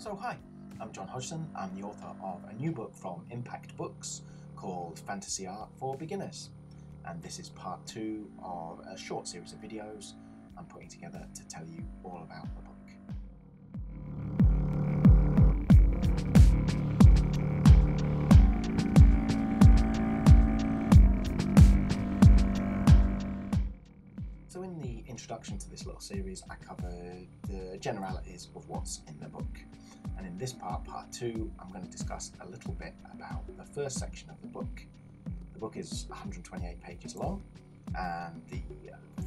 So hi, I'm Jon Hodgson. I'm the author of a new book from Impact Books called Fantasy Art for Beginners, and this is part 2 of a short series of videos I'm putting together to tell you all about the book. So in the introduction to this little series, I covered the generalities of what's in the book. And in this part 2, I'm going to discuss a little bit about the first section of the book. The book is 128 pages long, and the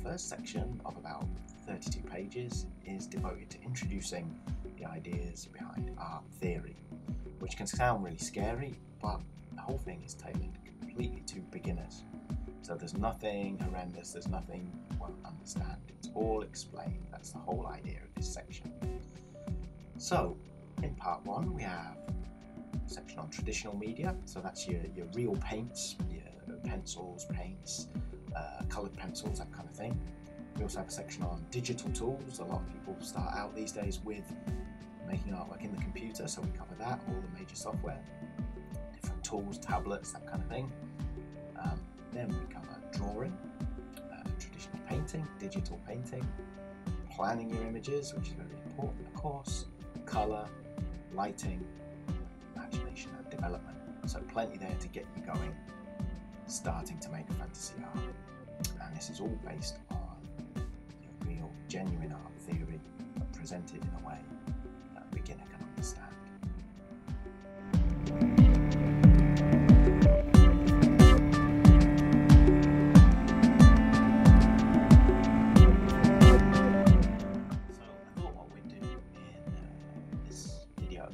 first section of about 32 pages is devoted to introducing the ideas behind art theory, which can sound really scary, but the whole thing is tailored completely to beginners. So there's nothing horrendous, there's nothing you won't understand. It's all explained. That's the whole idea of this section. So, in part 1, we have a section on traditional media. So that's your real paints, your pencils, paints, coloured pencils, that kind of thing. We also have a section on digital tools. A lot of people start out these days with making artwork in the computer, so we cover that, all the major software, different tools, tablets, that kind of thing. Then we cover drawing, traditional painting, digital painting, planning your images, which is very important, of course, colour, lighting, imagination and development. So plenty there to get you going, starting to make fantasy art. And this is all based on real, genuine art theory, but presented in a way that a beginner can understand.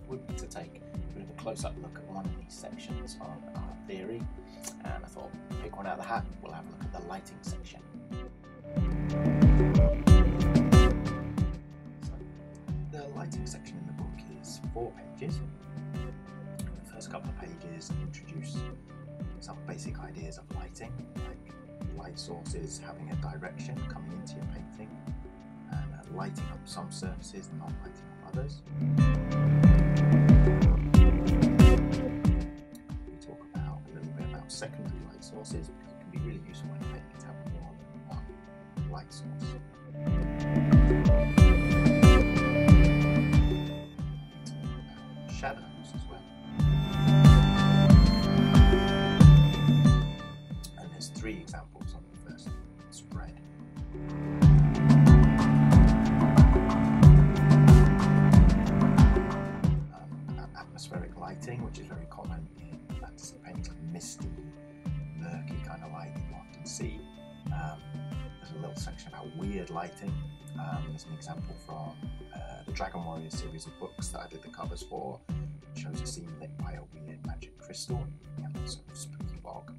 Would be to take a bit of a close-up look at one of these sections on art theory, and I thought, pick one out of the hat. We'll have a look at the lighting section. So, the lighting section in the book is 4 pages. The first couple of pages introduce some basic ideas of lighting, like light sources having a direction coming into your painting, and lighting up some surfaces, not lighting up others. We talk about a little bit about secondary light sources, because it can be really useful when you're painting to have more than one light source. We talk about shadows as well. And there's 3 examples on the first spread. Atmospheric lighting, which is very common in fantasy paintings, like misty, murky kind of light that you often see. There's a little section about weird lighting. There's an example from the Dragon Warrior series of books that I did the covers for. It shows a scene lit by a weird magic crystal in a sort of spooky bog.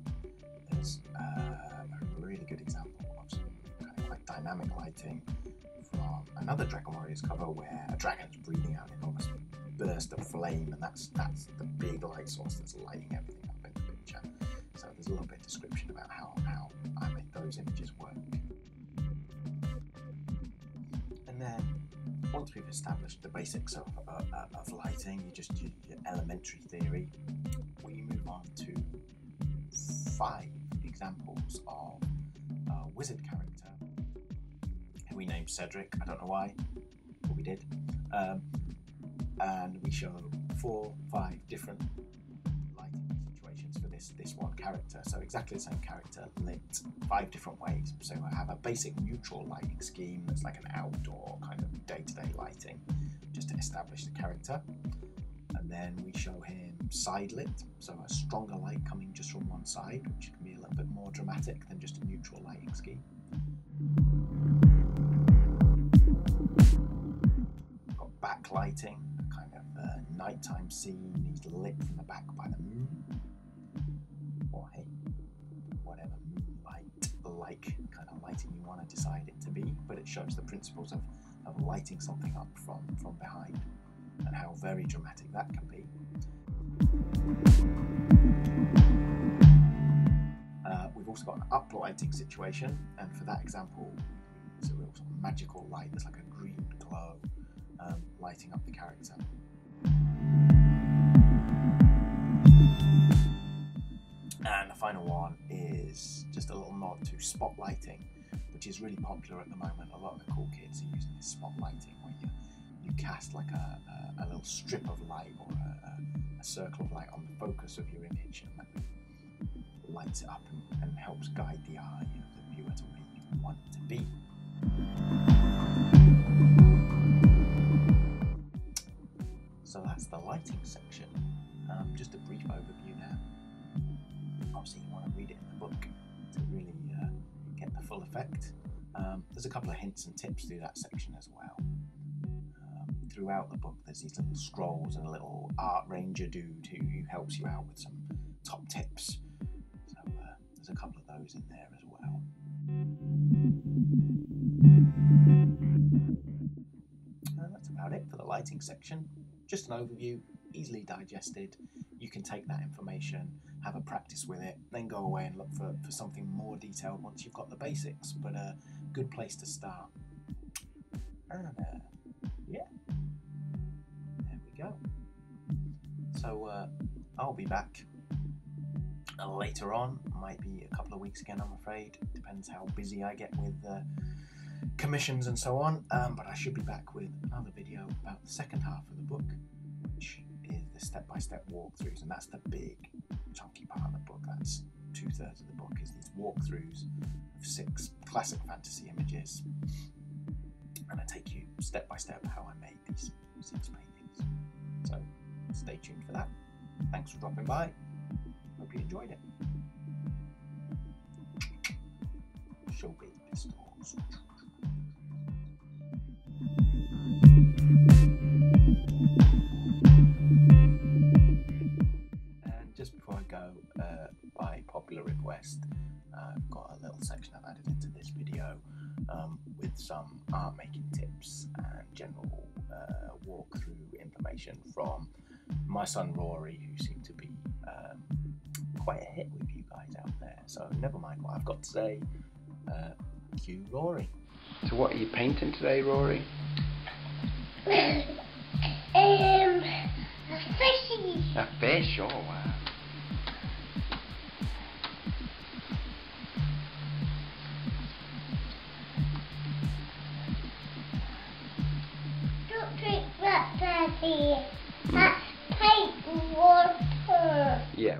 There's a really good example of some kind of like dynamic lighting from another Dragon Warriors cover where a dragon is breathing out an enormous burst of flame, and that's the big light source that's lighting everything up in the picture. So there's a little bit of description about how I make those images work. And then once we've established the basics of lighting, your elementary theory, we move on to 5 examples of a wizard character who we named Cedric. I don't know why, but we did. And we show 4, 5 different lighting situations for this one character. So exactly the same character lit 5 different ways. So I have a basic neutral lighting scheme that's like an outdoor kind of day-to-day lighting, just to establish the character. And then we show him side lit, so a stronger light coming just from one side, which can be a little bit more dramatic than just a neutral lighting scheme. We've got backlighting, kind of a nighttime scene. He's lit from the back by the moon, or hey, whatever moonlight-like kind of lighting you want to decide it to be, but it shows the principles of lighting something up from behind, and how very dramatic that can be. We've also got an uplighting situation, and for that example, it's a real sort of magical light. There's like a green glow lighting up the character. final one is just a little nod to spotlighting, which is really popular at the moment. A lot of the cool kids are using this spotlighting, where you cast like a little strip of light or a circle of light on the focus of your image, and that lights it up and helps guide the eye of the viewer to where you want it to be. So that's the lighting section. Just a brief overview now. Obviously you want to read it in the book to really get the full effect. There's a couple of hints and tips through that section as well. Throughout the book there's these little scrolls and a little art ranger dude who helps you out with some top tips. So there's a couple of those in there as well. And that's about it for the lighting section. Just an overview, easily digested. You can take that information, have a practice with it, then go away and look for something more detailed once you've got the basics, but a good place to start. And yeah, there we go. So I'll be back later on, might be a couple of weeks again, I'm afraid. Depends how busy I get with commissions and so on, but I should be back with another video about the second half of the book, which is the step-by-step walkthroughs, and that's the big chunky part of the book. That's 2/3 of the book, is these walkthroughs of 6 classic fantasy images, and I take you step by step how I made these 6 paintings. So stay tuned for that. Thanks for dropping by. Hope you enjoyed it. Show big pistols. And just before I go, by popular request, I've got a little section I've added into this video with some art making tips and general walkthrough information from my son Rory, who seemed to be quite a hit with you guys out there. So never mind what I've got to say. Cue Rory. So what are you painting today, Rory? A fishy. A fish? Oh wow. Don't drink that, Daddy. That's paint water. Yeah.